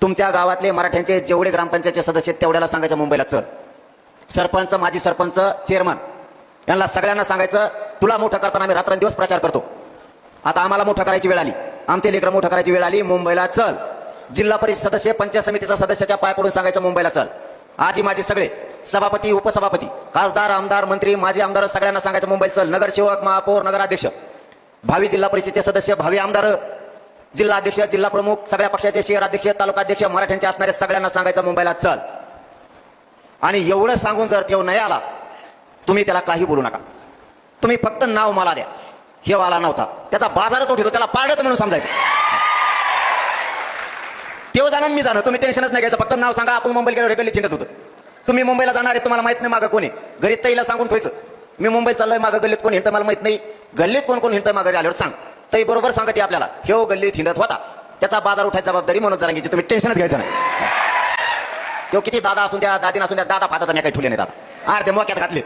तुमच्या गावातले मराठ्यांचे जेवढे ग्रामपंचायतचे सदस्य तेवढ्याला सांगायचं मुंबईला चल. सरपंच, माजी सरपंच, चेअरमन यांना सगळ्यांना सांगायचं तुला मोठं करताना आम्ही रात्रंदिवस प्रचार करतो. आता आम्हाला मोठं करायची वेळ आली, आमचे लेकरं मोठं करायची वेळ आली, मुंबईला चल. जिल्हा परिषद सदस्य, पंचायत समितीचा सदस्याच्या पाय पडून सांगायचं मुंबईला चल. आजी माझे सगळे सभापती, उपसभापती, खासदार, आमदार, मंत्री, माजी आमदार सगळ्यांना सांगायचं मुंबईला चल. नगरसेवक, महापौर, नगराध्यक्ष, भावी जिल्हा परिषदेचे सदस्य, भावी आमदार, जिल्हा अध्यक्ष, जिल्हा प्रमुख, सगळ्या पक्षाचे शहर अध्यक्ष, तालुका अध्यक्ष, मराठ्यांचे असणारे सगळ्यांना सांगायचं मुंबईला चल. आणि एवढं सांगून जर तो नाही आला, तुम्ही त्याला काही बोलू नका. तुम्ही फक्त नाव मला द्या. हे वाला नव्हता, त्याचा बाजारच उठतो, त्याला पाडत म्हणून समजायचं. तेव्हा जाणार मी जाणं, तुम्ही टेन्शनच नाही घ्यायचं. फक्त नाव सांगा, आपण मुंबईला गेलो, गल्लीत हिंडत होतं. तुम्ही मुंबईला जाणार आहे, तुम्हाला माहित नाही मागं कोणी. घरी तईला सांगून ठेवायचं मी मुंबईत चाललोय, मागं गल्लीत कोण हिंडतं मला माहित नाही. गल्लीत कोण कोण हिंडतं मागं आल्यावर सांग. तई बरोबर सांगते आपल्याला हे गल्लीत हिंडत होता, त्याचा बाजार उठायची जबाबदारी म्हणून जरांगीची. तुम्ही टेन्शनच घ्यायचं नाही. तो किती दादा असून द्या, दादीन असून द्या, दादा फातात मी काही ठुले नाही. दादा अर्धे मोक्यात घातले,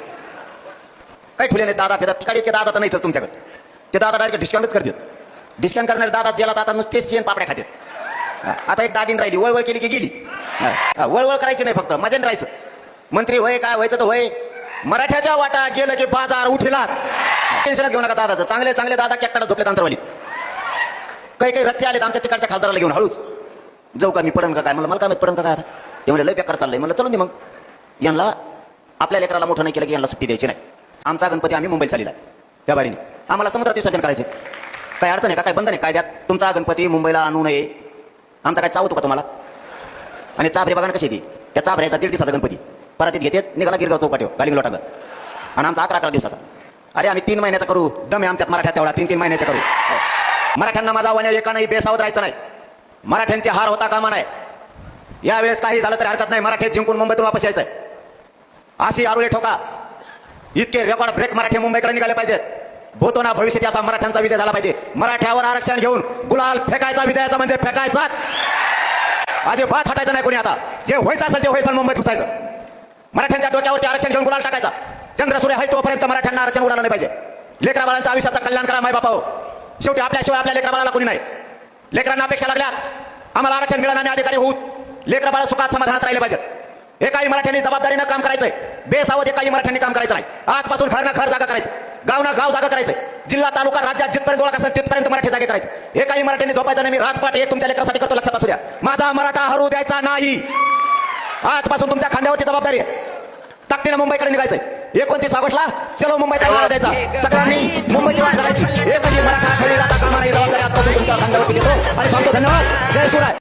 काही ठुले नाही. दादा फिरत तिकडे दादा तर नाही तुमच्याकडे. ते दादा डायरेक्ट डिस्काउंटच करतात. डिस्काउंट करणारे दादा ज्याला दादा नुसते शेण पापड्या खातात. आता एक दादीन राहिली, वळवळ केली की गेली. वळवळ करायची नाही, फक्त मजेने राहायचं. मंत्री होय, काय व्हायचं तर होय. मराठ्याच्या वाटा गेलं की बाजार उठेलाच. टेन्शनच घेऊ नका दादाचं. चांगले चांगले दादा कॅक्टाला झोपलेत अंतरवाली. काही काही रच्चे आलेत आमच्या तिकडच्या खासदाराला घेऊन. हळूच जाऊ का मी, पडन का काय, मला काय पडन का काय. आता ते म्हणले लय बेकार चाललंय. म्हणलं चलून दे मग. यांना आपल्या लेकराला मोठं नाही केलं की यांना सुट्टी द्यायची नाही. आमचा गणपती आम्ही मुंबईत चाललेला आहे त्या बारीने. आम्हाला समुद्रात विसर्जन करायचे. काय अडचण आहे का, काय बंधन आहे कायद्यात? तुमचा गणपती मुंबईला आणू नये. आमचा काय चावतो का तुम्हाला? आणि चाभरे बघा कशी येते. त्या चाभऱ्याचा 1.5 दिवसाचा गणपती परातीत घेतात, निघाला गिरगाव चौपाटीवर गाली लोटागत. आणि आमचा 11 दिवसाचा. अरे आम्ही 3 महिन्याचा करू. दम आहे आमच्यात मराठ्यात तेवढा. 3 महिन्याचा करू. मराठ्यांना माझा आव्हान एका नाही बेसावत राहायचं नाही. मराठ्यांचे हार होता कामा नाही. यावेळेस काही झालं तरी हरकत नाही. मराठे जिंकून मुंबईतून वापस यायचंय. अशी आरुळे ठोका, इतके रेकॉर्ड ब्रेक मराठे मुंबईकडे निघाले पाहिजेत. होतो ना भविष्यात असा मराठ्यांचा विजय झाला पाहिजे. मराठ्यावर आरक्षण घेऊन गुलाल फेकायचा, विजयाचा म्हणजे फेकायचाच. अजिबात हटायचं नाही कोणी. आता जे व्हायचं असेल ते होईल, पण मुंबईत घुसायचं. मराठ्यांच्या डोक्यावरती आरक्षण घेऊन गुलाल टाकायचा. चंद्रसूर्य आहे तोपर्यंत मराठ्यांना आरक्षण उडालं नाही पाहिजे. लेकरा बाळांच्या आयुष्याचं कल्याण करा माय बापाओ. शेवटी आपल्याशिवाय आपल्या लेकरा बाळाला कोणी नाही. लेकरांना अपेक्षा लागल्या आम्हाला आरक्षण मिळालं, आम्ही अधिकारी होऊ. लेकरा बाळा सुखात समाधानात राहिले पाहिजेत. एकाही मराठ्यांनी जबाबदारीनं काम करायचंय. बेसावत एकाही मराठ्यांनी काम करायचं नाही. आजपासून घर ना घर जागा करायचं, गाव ना गाव जागा करायचंय. जिल्हा तालुका राज्यात जिथपर्यंत ओळख असेल तिथपर्यंत मराठी जागे करायचे. एकाही मराठ्यांनी झोपायचं नाही. मी रातपाट एक तुमच्या लेकरासाठी करतो, लक्षात असू द्या. माझा मराठा हरू द्यायचा नाही. आजपासून तुमच्या खांद्यावरती जबाबदारी आहे. ताकदीनं मुंबईकडे निघायचंय. 29 ऑगस्टला चलो मुंबईचा नारा द्यायचा. सगळ्यांनी मुंबईची वाट करायची. एकही मराठा खरी राहता कामा नाही. जबाबदारी आजपासून तुमच्या खांद्यावरती घेतो आणि सांगतो धन्यवाद. जय शिवराय.